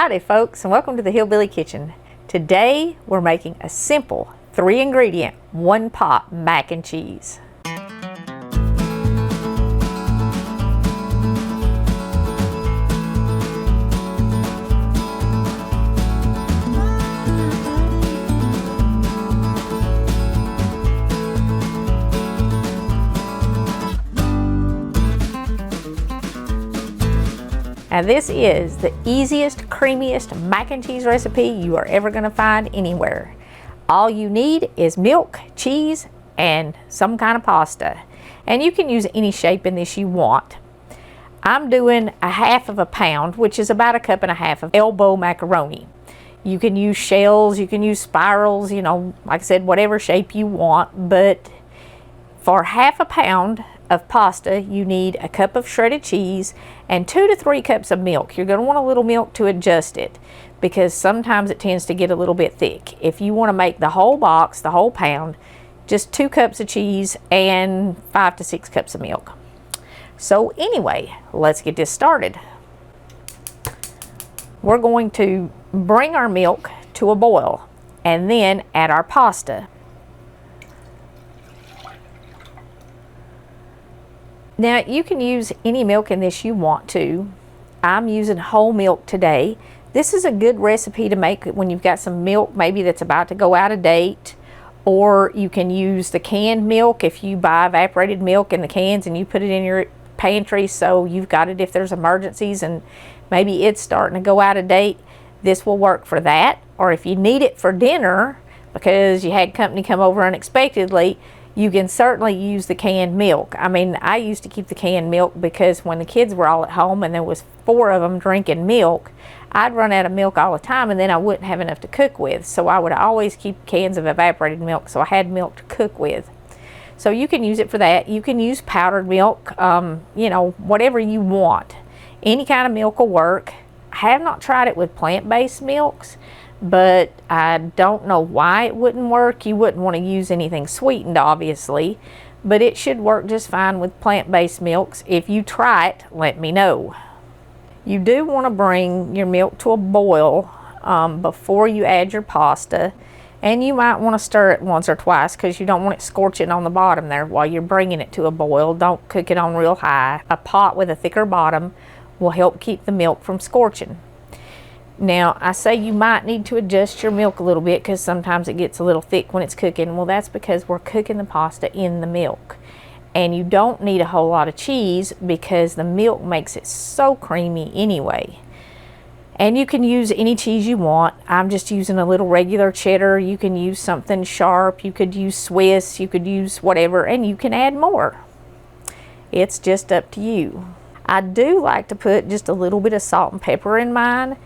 Howdy folks, and welcome to the Hillbilly Kitchen. Today we're making a simple 3-ingredient, 1-pot mac and cheese. Now this is the easiest, creamiest mac and cheese recipe you are ever going to find anywhere. All you need is milk, cheese, and some kind of pasta. And you can use any shape in this you want. I'm doing 1/2 pound, which is about 1.5 cups of elbow macaroni. You can use shells, you can use spirals, like I said, whatever shape you want. But for 1/2 pound of pasta, you need 1 cup of shredded cheese and 2 to 3 cups of milk. You're going to want a little milk to adjust it because sometimes it tends to get a little bit thick. If you want to make the whole box, the whole pound, just 2 cups of cheese and 5 to 6 cups of milk. So anyway, let's get this started. We're going to bring our milk to a boil and then add our pasta. Now you can use any milk in this you want to. I'm using whole milk today. This is a good recipe to make when you've got some milk maybe that's about to go out of date, or you can use the canned milk if you buy evaporated milk in the cans and you put it in your pantry so you've got it if there's emergencies and maybe it's starting to go out of date. This will work for that. Or if you need it for dinner because you had company come over unexpectedly, you can certainly use the canned milk. I mean, I used to keep the canned milk because when the kids were all at home and there was 4 of them drinking milk, I'd run out of milk all the time and then I wouldn't have enough to cook with. So I would always keep cans of evaporated milk so I had milk to cook with. So you can use it for that. You can use powdered milk, whatever you want. Any kind of milk will work. I have not tried it with plant-based milks, but I don't know why it wouldn't work. You wouldn't want to use anything sweetened, obviously, but it should work just fine with plant-based milks. If you try it, let me know. You do want to bring your milk to a boil before you add your pasta, and you might want to stir it once or twice because you don't want it scorching on the bottom there while you're bringing it to a boil. Don't cook it on real high. A pot with a thicker bottom will help keep the milk from scorching. Now, I say you might need to adjust your milk a little bit because sometimes it gets a little thick when it's cooking. Well, that's because we're cooking the pasta in the milk. And you don't need a whole lot of cheese because the milk makes it so creamy anyway. And you can use any cheese you want. I'm just using a little regular cheddar. You can use something sharp. You could use Swiss. You could use whatever, and you can add more. It's just up to you. I do like to put just a little bit of salt and pepper in mine,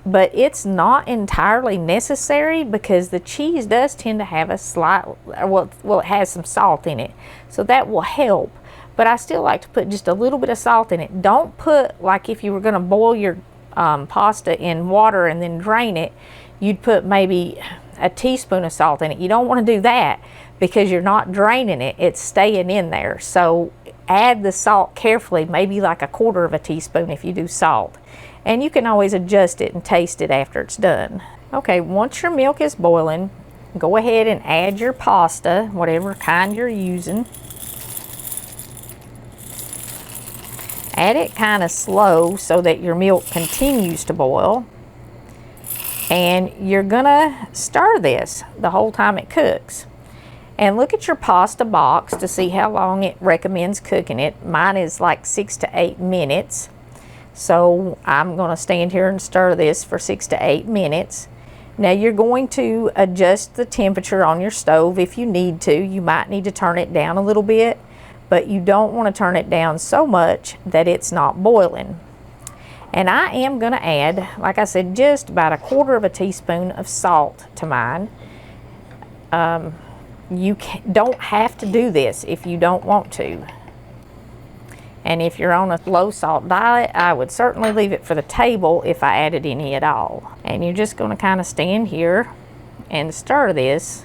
but it's not entirely necessary because the cheese does tend to have a slight, it has some salt in it, so that will help. But I still like to put just a little bit of salt in it. Don't put, like if you were going to boil your pasta in water and then drain it, you'd put maybe a teaspoon of salt in it. You don't want to do that because you're not draining it, it's staying in there. So add the salt carefully, maybe like 1/4 teaspoon if you do salt. And you can always adjust it and taste it after it's done. Okay, once your milk is boiling, go ahead and add your pasta, whatever kind you're using. Add it kind of slow so that your milk continues to boil. And you're gonna stir this the whole time it cooks. And look at your pasta box to see how long it recommends cooking it. Mine is like 6 to 8 minutes. So I'm going to stand here and stir this for 6 to 8 minutes. Now you're going to adjust the temperature on your stove if you need to. You might need to turn it down a little bit, but you don't want to turn it down so much that it's not boiling. And I am going to add, like I said, just about 1/4 teaspoon of salt to mine. You don't have to do this if you don't want to. And if you're on a low salt diet, I would certainly leave it for the table if I added any at all. And you're just going to kind of stand here and stir this,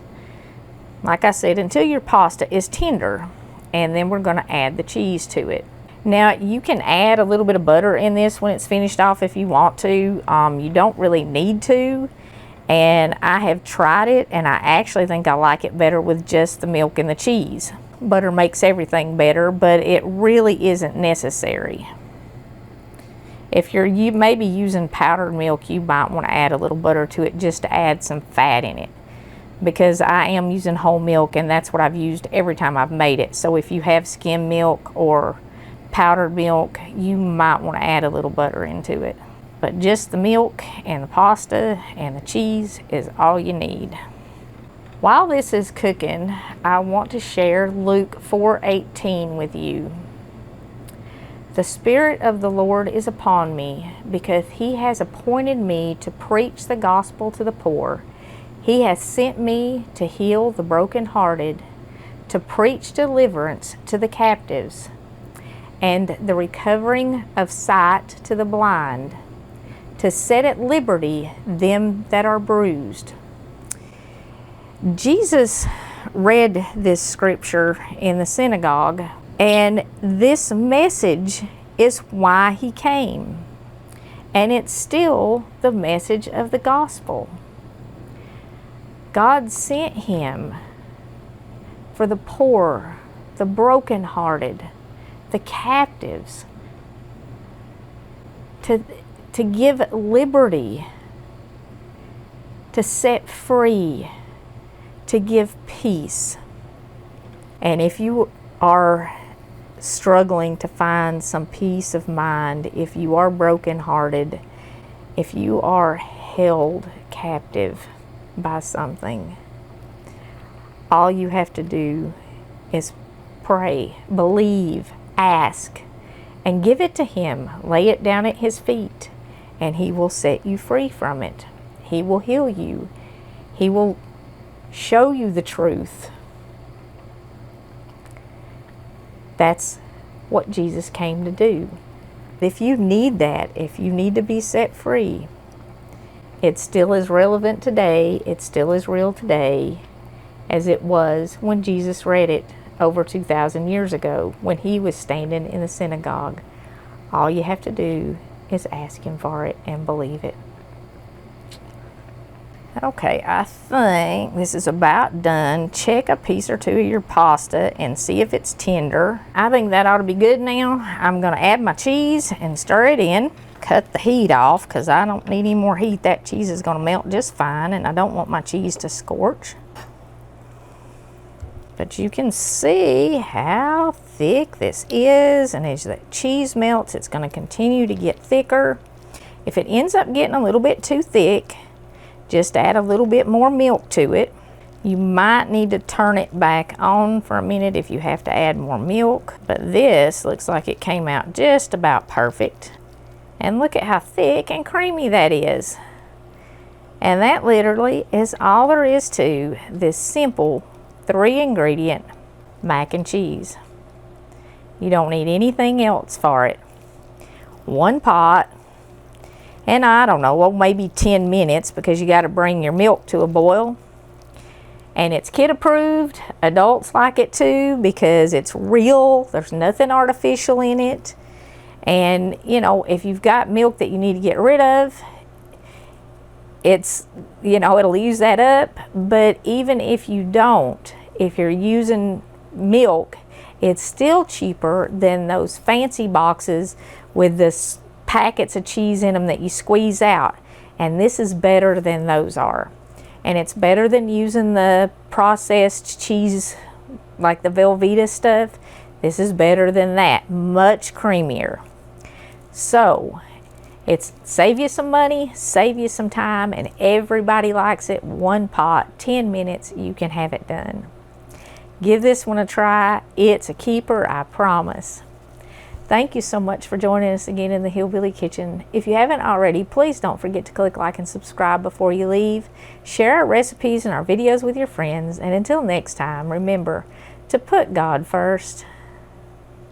like I said, until your pasta is tender. And then we're going to add the cheese to it. Now you can add a little bit of butter in this when it's finished off if you want to. You don't really need to. And I have tried it, and I actually think I like it better with just the milk and the cheese. Butter makes everything better, but it really isn't necessary. If you're maybe using powdered milk, you might want to add a little butter to it just to add some fat in it. Because I am using whole milk, and that's what I've used every time I've made it. So if you have skim milk or powdered milk, you might want to add a little butter into it. But just the milk and the pasta and the cheese is all you need. While this is cooking, I want to share Luke 4:18 with you. The Spirit of the Lord is upon me, because He has appointed me to preach the gospel to the poor. He has sent me to heal the brokenhearted, to preach deliverance to the captives, and the recovering of sight to the blind, to set at liberty them that are bruised. Jesus read this scripture in the synagogue, and this message is why He came. And it's still the message of the gospel. God sent Him for the poor, the brokenhearted, the captives, to give liberty, to set free, to give peace. And if you are struggling to find some peace of mind, if you are brokenhearted, if you are held captive by something, all you have to do is pray, believe, ask, and give it to Him. Lay it down at His feet, and He will set you free from it. He will heal you. He will show you the truth. That's what Jesus came to do. If you need that, if you need to be set free, it still is relevant today. It's still as real today as it was when Jesus read it over 2,000 years ago when He was standing in the synagogue. All you have to do is ask Him for it and believe it. Okay, I think this is about done. Check a piece or two of your pasta and see if it's tender. I think that ought to be good now. I'm going to add my cheese and stir it in. Cut the heat off because I don't need any more heat. That cheese is going to melt just fine, and I don't want my cheese to scorch. But you can see how thick this is, and as the cheese melts, it's going to continue to get thicker. If it ends up getting a little bit too thick, just add a little bit more milk to it. You might need to turn it back on for a minute if you have to add more milk. But this looks like it came out just about perfect. And look at how thick and creamy that is. And that literally is all there is to this simple 3-ingredient mac and cheese. You don't need anything else for it. One pot. And I don't know, well, maybe 10 minutes because you got to bring your milk to a boil. And it's kid approved. Adults like it too because it's real. There's nothing artificial in it. And, you know, if you've got milk that you need to get rid of, it's, you know, it'll use that up. But even if you don't, if you're using milk, it's still cheaper than those fancy boxes with this packets of cheese in them that you squeeze out, and this is better than those are. And it's better than using the processed cheese like the Velveeta stuff. This is better than that, much creamier. So it's save you some money, save you some time, and everybody likes it. One pot, 10 minutes, you can have it done. Give this one a try. It's a keeper, I promise. Thank you so much for joining us again in the Hillbilly Kitchen. If you haven't already, please don't forget to click like and subscribe before you leave. Share our recipes and our videos with your friends. And until next time, remember to put God first.